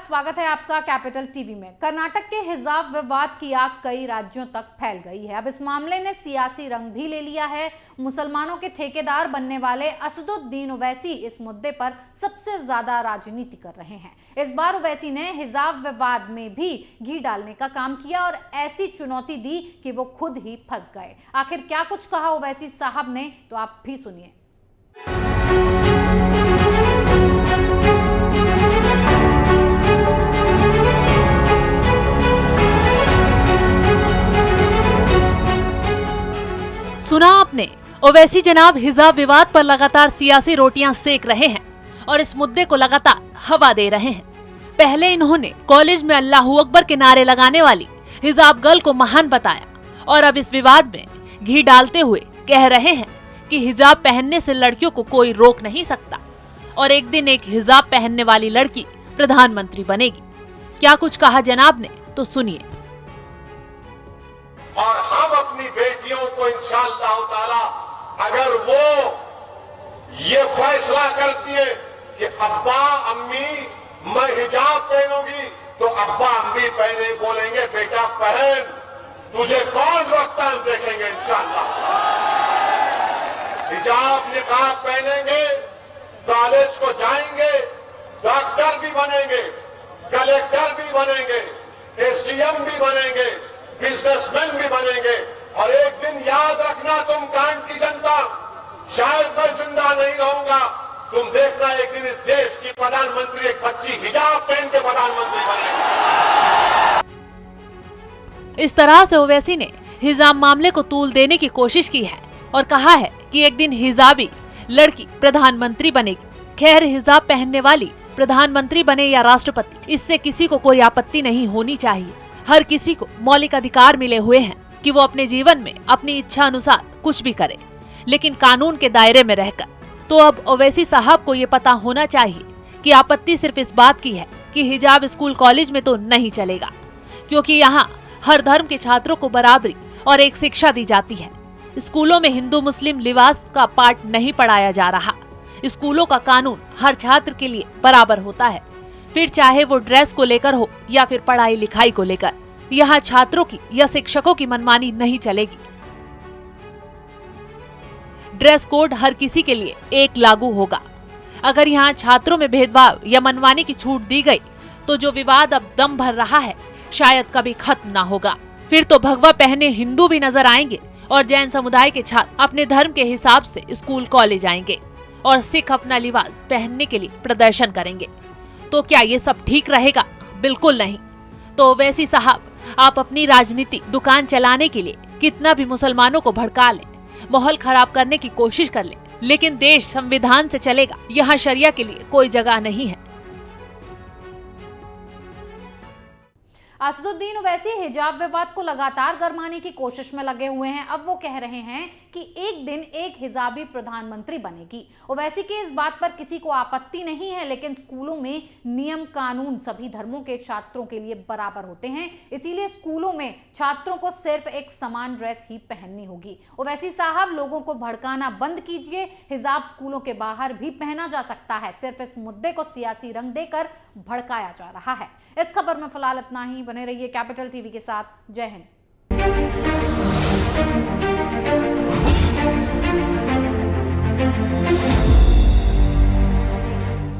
स्वागत है आपका कैपिटल टीवी में। कर्नाटक के हिजाब विवाद की आग कई राज्यों तक फैल गई है। अब इस मामले ने सियासी रंग भी ले लिया है। मुसलमानों के ठेकेदार बनने वाले असदुद्दीन ओवैसी इस मुद्दे पर सबसे ज्यादा राजनीति कर रहे हैं। इस बार ओवैसी ने हिजाब विवाद में भी घी डालने का काम किया और ऐसी चुनौती दी कि वो खुद ही फंस गए। आखिर क्या कुछ कहा ओवैसी साहब ने, तो आप भी सुनिए। सुना आपने, ओवैसी जनाब हिजाब विवाद पर लगातार सियासी रोटियां सेक रहे हैं और इस मुद्दे को लगातार हवा दे रहे हैं। पहले इन्होंने कॉलेज में अल्लाहू अकबर के नारे लगाने वाली हिजाब गर्ल को महान बताया और अब इस विवाद में घी डालते हुए कह रहे हैं कि हिजाब पहनने से लड़कियों को कोई रोक नहीं सकता और एक दिन एक हिजाब पहनने वाली लड़की प्रधानमंत्री बनेगी। क्या कुछ कहा जनाब ने, तो सुनिए। और हम अपनी बेटियों को इंशाअल्लाह ताला अगर वो ये फैसला करती है कि अब्बा अम्मी मैं हिजाब पहनूंगी, तो अब्बा अम्मी पहने बोलेंगे बेटा पहन, तुझे कौन रोकता, हम देखेंगे इंशाअल्लाह। हिजाब निकाब पहनेंगे, कॉलेज को जाएंगे, डॉक्टर भी बनेंगे, कलेक्टर भी बनेंगे, एसडीएम भी बनेंगे, बिजनेसमैन भी बनेंगे। और एक दिन याद रखना तुम कांड की जनता, शायद मैं जिंदा नहीं रहूंगा, तुम देखना एक दिन इस देश की प्रधानमंत्री एक बच्ची हिजाब पहन के प्रधानमंत्री बनेगी। इस तरह से ओवैसी ने हिजाब मामले को तूल देने की कोशिश की है और कहा है कि एक दिन हिजाबी लड़की प्रधानमंत्री बनेगी। खैर, हिजाब पहनने वाली प्रधानमंत्री बने या राष्ट्रपति, इससे किसी को कोई आपत्ति नहीं होनी चाहिए। हर किसी को मौलिक अधिकार मिले हुए हैं कि वो अपने जीवन में अपनी इच्छा अनुसार कुछ भी करे, लेकिन कानून के दायरे में रहकर। तो अब ओवैसी साहब को ये पता होना चाहिए कि आपत्ति सिर्फ इस बात की है कि हिजाब स्कूल कॉलेज में तो नहीं चलेगा, क्योंकि यहाँ हर धर्म के छात्रों को बराबरी और एक शिक्षा दी जाती है। स्कूलों में हिंदू मुस्लिम लिबास का पाठ नहीं पढ़ाया जा रहा। स्कूलों का कानून हर छात्र के लिए बराबर होता है, फिर चाहे वो ड्रेस को लेकर हो या फिर पढ़ाई लिखाई को लेकर। यहाँ छात्रों की या शिक्षकों की मनमानी नहीं चलेगी। ड्रेस कोड हर किसी के लिए एक लागू होगा। अगर यहाँ छात्रों में भेदभाव या मनमानी की छूट दी गई, तो जो विवाद अब दम भर रहा है शायद कभी खत्म ना होगा। फिर तो भगवा पहने हिंदू भी नजर आएंगे और जैन समुदाय के छात्र अपने धर्म के हिसाब से स्कूल कॉलेज आएंगे और सिख अपना लिबास पहनने के लिए प्रदर्शन करेंगे। तो क्या ये सब ठीक रहेगा? बिल्कुल नहीं। तो ओवैसी साहब, आप अपनी राजनीति दुकान चलाने के लिए कितना भी मुसलमानों को भड़का लें, माहौल खराब करने की कोशिश कर लें, लेकिन देश संविधान से चलेगा। यहाँ शरिया के लिए कोई जगह नहीं है। असदुद्दीन ओवैसी हिजाब विवाद को लगातार गरमाने की कोशिश में लगे हुए हैं। अब वो कह रहे हैं कि एक दिन एक हिजाबी प्रधानमंत्री बनेगी। ओवैसी की इस बात पर किसी को आपत्ति नहीं है, लेकिन स्कूलों में नियम कानून सभी धर्मों के छात्रों के लिए बराबर होते हैं, इसीलिए स्कूलों में छात्रों को सिर्फ एक समान ड्रेस ही पहननी होगी। ओवैसी साहब, लोगों को भड़काना बंद कीजिए। हिजाब स्कूलों के बाहर भी पहना जा सकता है, सिर्फ इस मुद्दे को सियासी रंग देकर भड़काया जा रहा है। इस खबर में फिलहाल इतना ही। बने रहिए कैपिटल टीवी के साथ। जय हिंद।